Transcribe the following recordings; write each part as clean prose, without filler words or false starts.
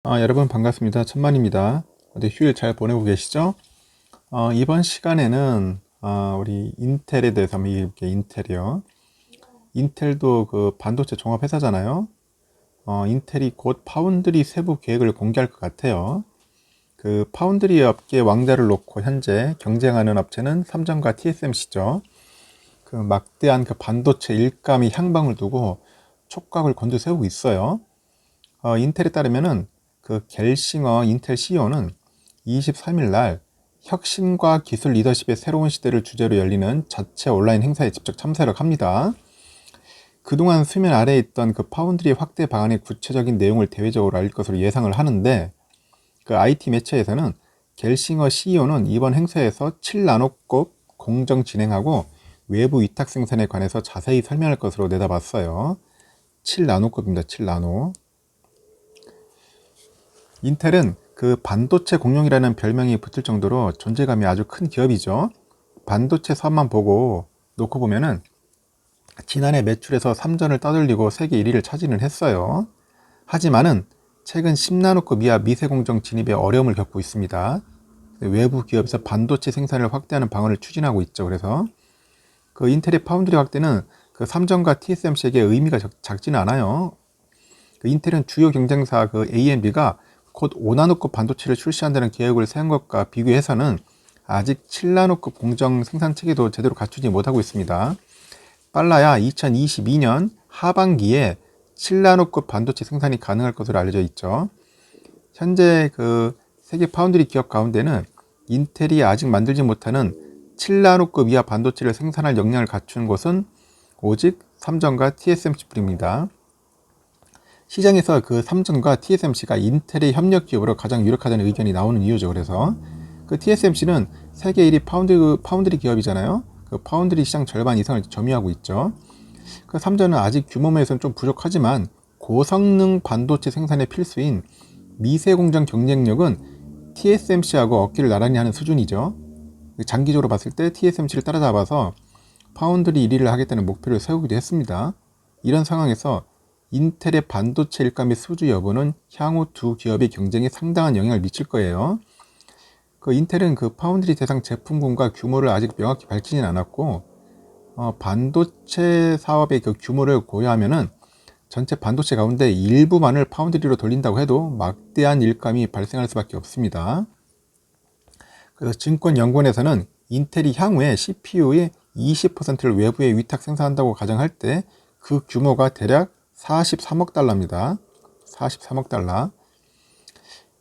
여러분 반갑습니다. 천만입니다. 어디 휴일 잘 보내고 계시죠? 이번 시간에는 우리 인텔에 대해서 한번 얘기해볼게요. 인텔이요. 인텔도 그 반도체 종합 회사잖아요. 인텔이 곧 파운드리 세부 계획을 공개할 것 같아요. 그 파운드리 업계 왕자를 놓고 현재 경쟁하는 업체는 삼성과 TSMC죠. 그 막대한 그 반도체 일감이 향방을 두고 촉각을 곤두세우고 있어요. 인텔에 따르면은 그 겔싱어 인텔 CEO는 23일 날 혁신과 기술 리더십의 새로운 시대를 주제로 열리는 자체 온라인 행사에 직접 참석을 합니다. 그동안 수면 아래에 있던 그 파운드리 확대 방안의 구체적인 내용을 대외적으로 알릴 것으로 예상을 하는데, 그 IT 매체에서는 겔싱어 CEO는 이번 행사에서 7나노급 공정 진행하고 외부 위탁 생산에 관해서 자세히 설명할 것으로 내다봤어요. 7나노급입니다. 7나노. 인텔은 그 반도체 공룡이라는 별명이 붙을 정도로 존재감이 아주 큰 기업이죠. 반도체 사업만 놓고 보면은 지난해 매출에서 3전을 따돌리고 세계 1위를 차지는 했어요. 하지만은 최근 10나노급 이하 미세 공정 진입에 어려움을 겪고 있습니다. 외부 기업에서 반도체 생산을 확대하는 방안을 추진하고 있죠. 그래서 그 인텔의 파운드리 확대는 그 삼성과 TSMC에게 의미가 작지는 않아요. 그 인텔은 주요 경쟁사 그 AMD가 곧 5나노급 반도체를 출시한다는 계획을 세운 것과 비교해서는 아직 7나노급 공정 생산 체계도 제대로 갖추지 못하고 있습니다. 빨라야 2022년 하반기에 7나노급 반도체 생산이 가능할 것으로 알려져 있죠. 현재 그 세계 파운드리 기업 가운데는 인텔이 아직 만들지 못하는 7나노급 이하 반도체를 생산할 역량을 갖춘 곳은 오직 삼성과 TSMC뿐입니다. 시장에서 그 삼성과 TSMC가 인텔의 협력 기업으로 가장 유력하다는 의견이 나오는 이유죠. 그래서 그 TSMC는 세계 1위 파운드리 기업이잖아요. 그 파운드리 시장 절반 이상을 점유하고 있죠. 그 삼성은 아직 규모면에서는 좀 부족하지만 고성능 반도체 생산에 필수인 미세 공정 경쟁력은 TSMC하고 어깨를 나란히 하는 수준이죠. 장기적으로 봤을 때 TSMC를 따라잡아서 파운드리 1위를 하겠다는 목표를 세우기도 했습니다. 이런 상황에서 인텔의 반도체 일가 및 수주 여부는 향후 두 기업의 경쟁에 상당한 영향을 미칠 거예요. 그 인텔은 그 파운드리 대상 제품군과 규모를 아직 명확히 밝히진 않았고, 반도체 사업의 그 규모를 고려하면은 전체 반도체 가운데 일부만을 파운드리로 돌린다고 해도 막대한 일감이 발생할 수밖에 없습니다. 그래서 증권연구원에서는 인텔이 향후에 CPU의 20%를 외부에 위탁 생산한다고 가정할 때 그 규모가 대략 43억 달러입니다. 43억 달러.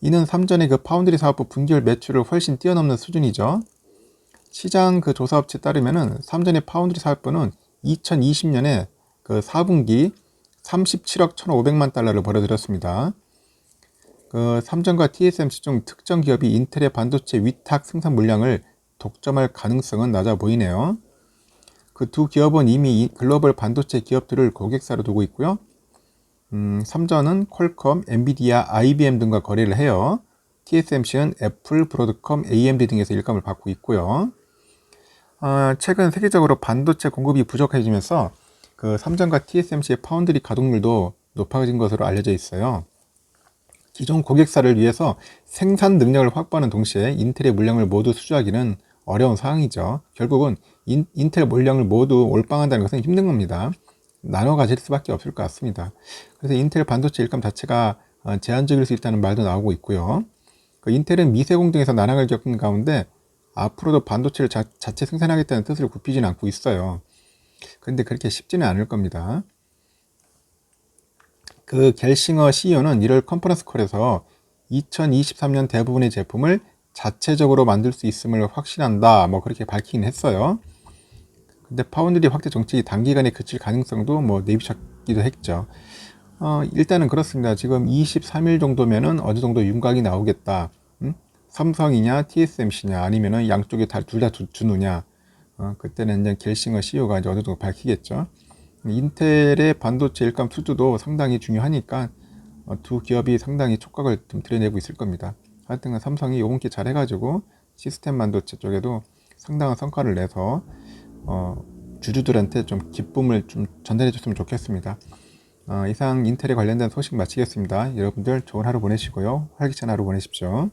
이는 삼전의 그 파운드리 사업부 분기별 매출을 훨씬 뛰어넘는 수준이죠. 시장 그 조사업체에 따르면은 삼전의 파운드리 사업부는 2020년에 그 4분기 37억 1,500만 달러를 벌어들였습니다. 그 삼전과 TSMC 중 특정 기업이 인텔의 반도체 위탁 생산 물량을 독점할 가능성은 낮아 보이네요. 그 두 기업은 이미 글로벌 반도체 기업들을 고객사로 두고 있고요. 삼전은 퀄컴, 엔비디아, IBM 등과 거래를 해요. TSMC는 애플, 브로드컴, AMD 등에서 일감을 받고 있고요. 최근 세계적으로 반도체 공급이 부족해지면서 그 삼전과 TSMC의 파운드리 가동률도 높아진 것으로 알려져 있어요. 기존 고객사를 위해서 생산 능력을 확보하는 동시에 인텔의 물량을 모두 수주하기는 어려운 상황이죠. 결국은 인텔 물량을 모두 올빵한다는 것은 힘든 겁니다. 나눠 가질 수밖에 없을 것 같습니다. 그래서 인텔 반도체 일감 자체가 제한적일 수 있다는 말도 나오고 있고요. 그 인텔은 미세 공정에서 난항을 겪는 가운데 앞으로도 반도체를 자체 생산하겠다는 뜻을 굽히지는 않고 있어요. 그런데 그렇게 쉽지는 않을 겁니다. 그 겔싱어 CEO는 1월 컨퍼런스 콜에서 2023년 대부분의 제품을 자체적으로 만들 수 있음을 확신한다, 뭐 그렇게 밝히긴 했어요. 근데 파운드리 확대 정책이 단기간에 그칠 가능성도 뭐 내비쳤기도 했죠. 일단은 그렇습니다. 지금 23일 정도면은 어느 정도 윤곽이 나오겠다. 삼성이냐 TSMC냐 아니면은 양쪽에 둘 다 주느냐. 그때는 이제 겔싱어 CEO가 이제 어느 정도 밝히겠죠. 인텔의 반도체 일감 수주도 상당히 중요하니까 두 기업이 상당히 촉각을 좀 드러내고 있을 겁니다. 하여튼 삼성이 요번 기회 잘 해가지고 시스템 반도체 쪽에도 상당한 성과를 내서 주주들한테 좀 기쁨을 좀 전달해 줬으면 좋겠습니다. 이상 인텔에 관련된 소식 마치겠습니다. 여러분들 좋은 하루 보내시고요. 활기찬 하루 보내십시오.